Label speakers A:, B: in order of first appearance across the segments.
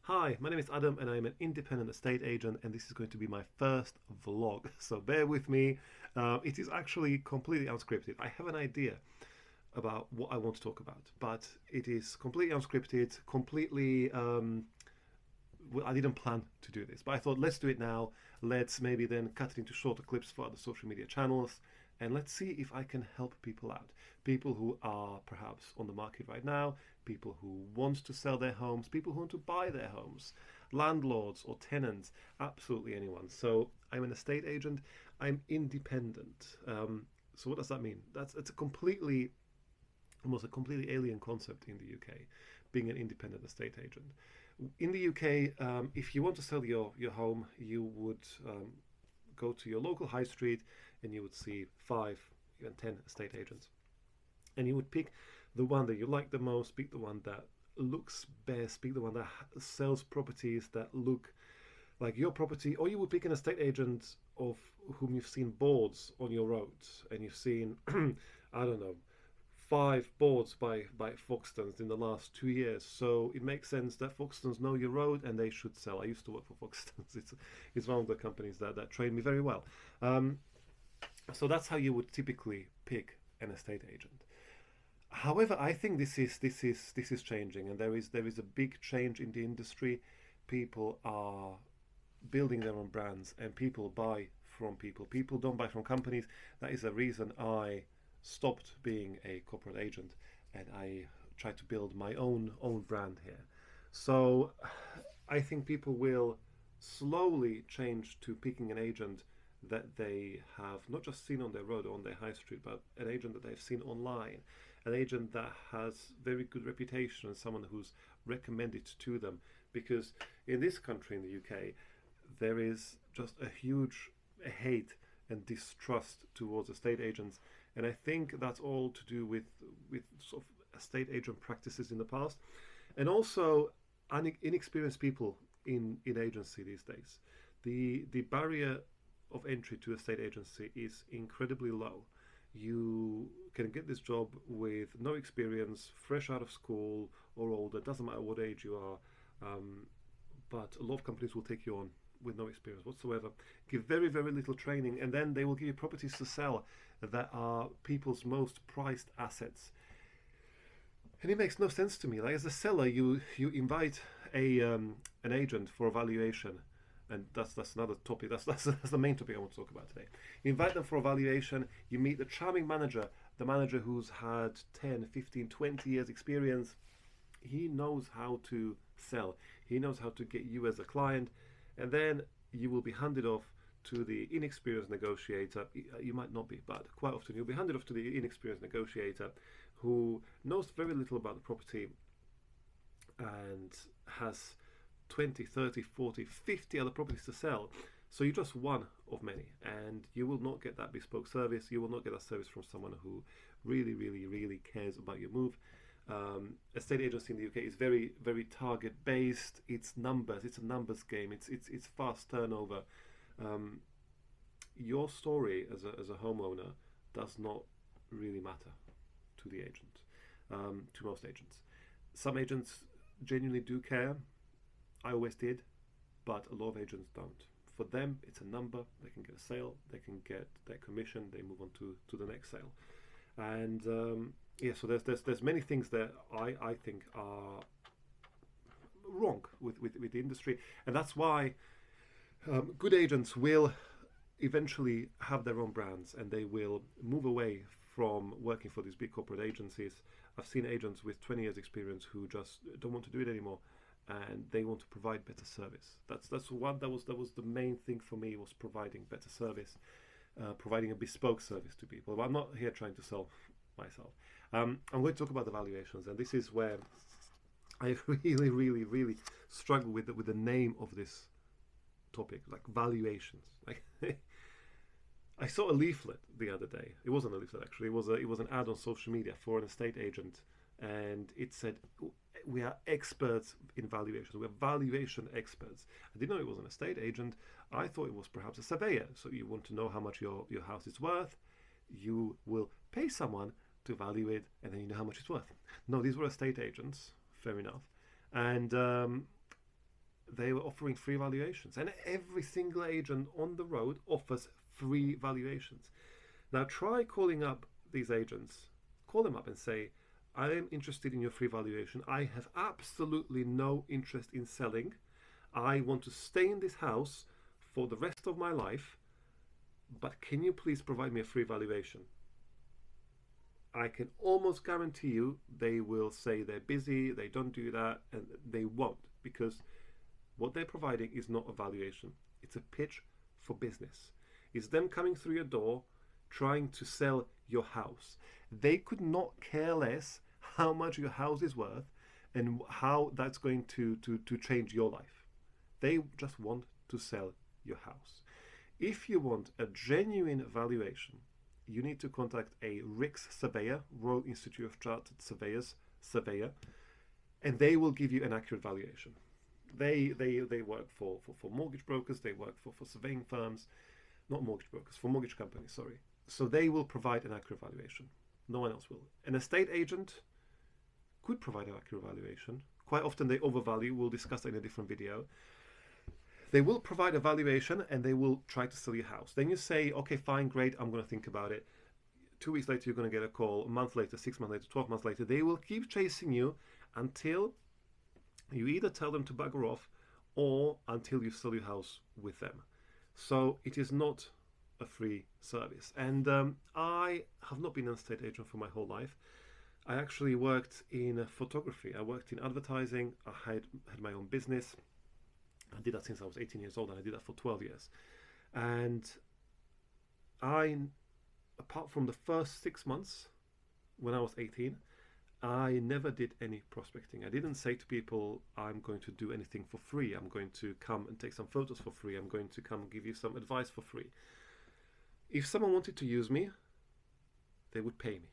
A: Hi, my name is Adam and I'm an independent estate agent, and this is going to be my first vlog. So bear with me. It is actually completely unscripted. I have an idea about what I want to talk about, but it is completely unscripted, completely. Well, I didn't plan to do this, but I thought let's do it now. Let's maybe then cut it into shorter clips for other social media channels, and let's see if I can help people out. People who are perhaps on the market right now, people who want to sell their homes, people who want to buy their homes, landlords or tenants, absolutely anyone. So I'm an estate agent. I'm independent. So what does that mean? It's a completely, almost a completely alien concept in the UK, being an independent estate agent. In the UK, if you want to sell your home, you would go to your local high street and you would see 5, even 10 estate agents. And you would pick the one that you like the most, pick the one that looks best, pick the one that sells properties that look like your property, or you would pick an estate agent of whom you've seen boards on your roads and you've seen, I don't know, 5 boards by Foxtons in the last 2 years. So it makes sense that Foxtons know your road and they should sell. I used to work for Foxtons. It's one of the companies that trained me very well. Um, so that's how you would typically pick an estate agent. However, I think this is changing, and there is a big change in the industry. People are building their own brands, and people buy from people. People don't buy from companies. That is the reason I stopped being a corporate agent, and I try to build my own brand here. So I think people will slowly change to picking an agent that they have not just seen on their road or on their high street, but an agent that they've seen online, an agent that has very good reputation and someone who's recommended to them. Because in this country, in the UK, there is just a huge hate and distrust towards estate agents, and I think that's all to do with sort of estate agent practices in the past, and also inexperienced people in agency these days. The barrier of entry to a state agency is incredibly low. You can get this job with no experience, fresh out of school or older, doesn't matter what age you are, but a lot of companies will take you on with no experience whatsoever, give very, very little training, and then they will give you properties to sell that are people's most prized assets. And it makes no sense to me. Like, as a seller, you invite an agent for a valuation, and that's another topic. That's the main topic I want to talk about today. You invite them for a valuation. You meet the charming manager, the manager who's had 10, 15, 20 years experience. He knows how to sell. He knows how to get you as a client, and then you will be handed off to the inexperienced negotiator. You might not be, but quite often you'll be handed off to the inexperienced negotiator who knows very little about the property and has 20, 30, 40, 50 other properties to sell. So you're just one of many, and you will not get that bespoke service. You will not get that service from someone who really, really, really cares about your move. Estate agency in the UK is very, very target based. It's numbers. It's a numbers game. It's fast turnover. Um, your story as a homeowner does not really matter to the agent, to most agents. Some agents genuinely do care. I always did, but a lot of agents don't. For them, it's a number. They can get a sale. They can get their commission. They move on to the next sale. And yeah, so there's many things that I think are wrong with the industry, and that's why good agents will eventually have their own brands, and they will move away from working for these big corporate agencies. I've seen agents with 20 years experience who just don't want to do it anymore, and they want to provide better service. That's one that was the main thing for me, was providing better service, providing a bespoke service to people. But I'm not here trying to sell myself. I'm going to talk about the valuations, and this is where I really, really, really struggle with the name of this topic, like valuations. Like, I saw a leaflet the other day. It wasn't a leaflet, actually. It was an ad on social media for an estate agent, and it said, "We are experts in valuations. We're valuation experts." I didn't know it was an estate agent. I thought it was perhaps a surveyor. So you want to know how much your house is worth. You will pay someone to value it, and then you know how much it's worth. No, these were estate agents. Fair enough. And they were offering free valuations, and every single agent on the road offers free valuations. Now try calling up these agents, call them up and say, I am interested in your free valuation. I have absolutely no interest in selling. I want to stay in this house for the rest of my life, but can you please provide me a free valuation? I can almost guarantee you they will say they're busy, they don't do that, and they won't, because what they're providing is not a valuation. It's a pitch for business. It's them coming through your door trying to sell your house. They could not care less how much your house is worth and how that's going to change your life. They just want to sell your house. If you want a genuine valuation, you need to contact a RICS surveyor, Royal Institute of Chartered Surveyors surveyor, and they will give you an accurate valuation. They work for mortgage brokers, they work for surveying firms, not mortgage brokers, for mortgage companies, sorry. So they will provide an accurate valuation. No one else will. An estate agent could provide an accurate valuation. Quite often they overvalue. We'll discuss that in a different video. They will provide a valuation and they will try to sell your house. Then you say, okay, fine, great, I'm going to think about it. 2 weeks later, you're going to get a call. A month later, 6 months later, 12 months later. They will keep chasing you until you either tell them to bugger off or until you sell your house with them. So it is not a free service. And I have not been an estate agent for my whole life. I actually worked in photography. I worked in advertising. I had my own business. I did that since I was 18 years old, and I did that for 12 years. And apart from the first 6 months when I was 18, I never did any prospecting. I didn't say to people, I'm going to do anything for free. I'm going to come and take some photos for free. I'm going to come and give you some advice for free. If someone wanted to use me, they would pay me.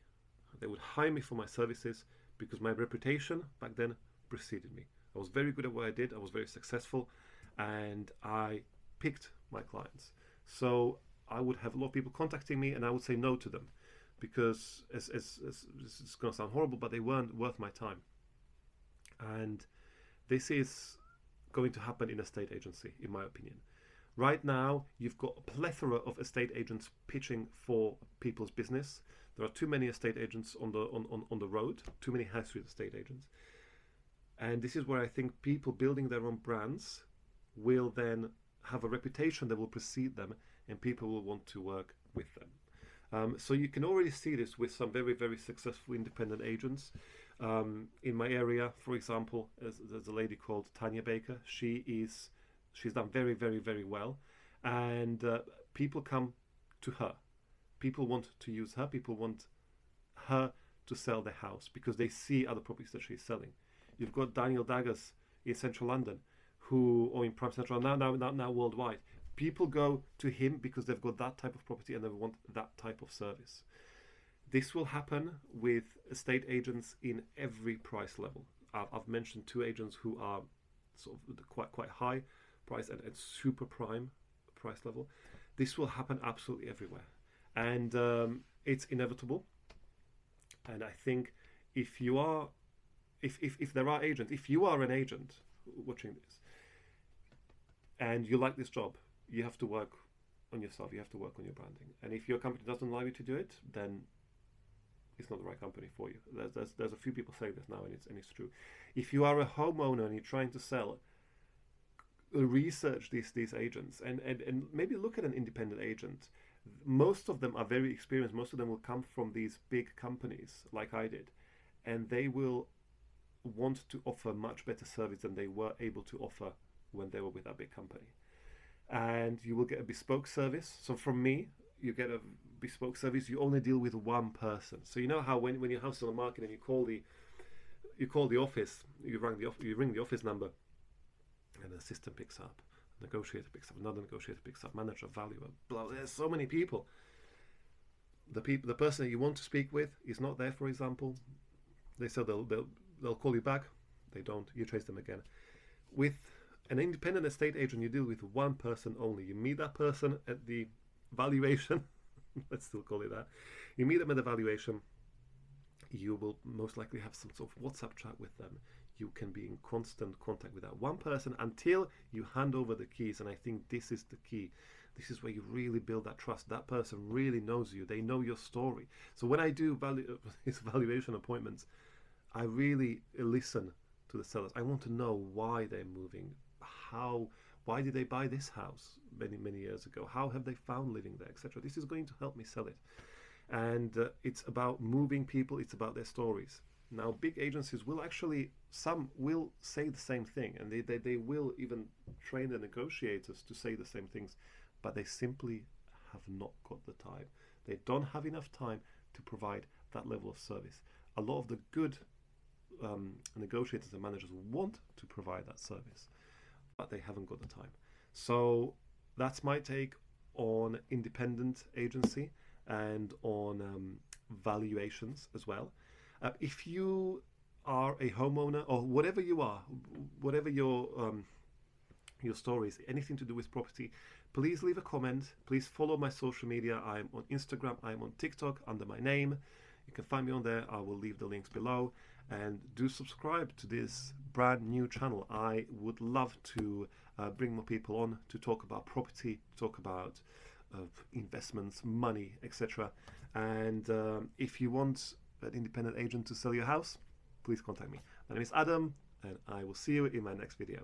A: They would hire me for my services because my reputation back then preceded me. I was very good at what I did. I was very successful, and I picked my clients. So I would have a lot of people contacting me, and I would say no to them because, as this is going to sound horrible, but they weren't worth my time. And this is going to happen in a estate agency, in my opinion. Right now, you've got a plethora of estate agents pitching for people's business. There are too many estate agents on the road, too many high street estate agents. And this is where I think people building their own brands will then have a reputation that will precede them, and people will want to work with them. So you can already see this with some very, very successful independent agents. In my area, for example, there's a lady called Tanya Baker. She's done very, very, very well. And people come to her. People want to use her. People want her to sell their house because they see other properties that she's selling. You've got Daniel Daggers in central London, or in prime central, now worldwide. People go to him because they've got that type of property and they want that type of service. This will happen with estate agents in every price level. I've mentioned 2 agents who are sort of quite high price and super prime price level. This will happen absolutely everywhere, and it's inevitable. And I think if there are agents, if you are an agent watching this and you like this job, you have to work on yourself, you have to work on your branding. And if your company doesn't allow you to do it, then it's not the right company for you. There's a few people saying this now, and it's true. If you are a homeowner and you're trying to sell, research these agents and maybe look at an independent agent. Most of them are very experienced. Most of them will come from these big companies like I did, and they will want to offer much better service than they were able to offer when they were with that big company. And you will get a bespoke service. So from me, you get a bespoke service. You only deal with one person. So you know how when your house is on the market and you call the office, you ring the office number, and the assistant picks up, negotiator picks up, another negotiator picks up, manager, valuer, blah. There's so many people. The person that you want to speak with is not there, for example. They say they'll call you back. They don't. You chase them again. With an independent estate agent, you deal with one person only. You meet that person at the valuation. Let's still call it that. You meet them at the valuation. You will most likely have some sort of WhatsApp chat with them. you can be in constant contact with that one person until you hand over the keys. And I think this is the key. This is where you really build that trust. That person really knows you. They know your story. So when I do these valuation appointments, I really listen to the sellers. I want to know why they're moving. Why did they buy this house many years ago? How have they found living there, etc. This is going to help me sell it. And it's about moving people. It's about their stories. Now, big agencies will actually, some will say the same thing, and they will even train the negotiators to say the same things, but they simply have not got the time. They don't have enough time to provide that level of service. A lot of the good negotiators and managers want to provide that service, but they haven't got the time. So that's my take on independent agency and on valuations as well. If you are a homeowner or whatever you are, whatever your story is, anything to do with property, please leave a comment. Please follow my social media. I'm on Instagram. I'm on TikTok under my name. You can find me on there. I will leave the links below. And do subscribe to this brand new channel. I would love to bring more people on to talk about property, talk about investments, money, etc. And if you want an independent agent to sell your house, please contact me. My name is Adam, and I will see you in my next video.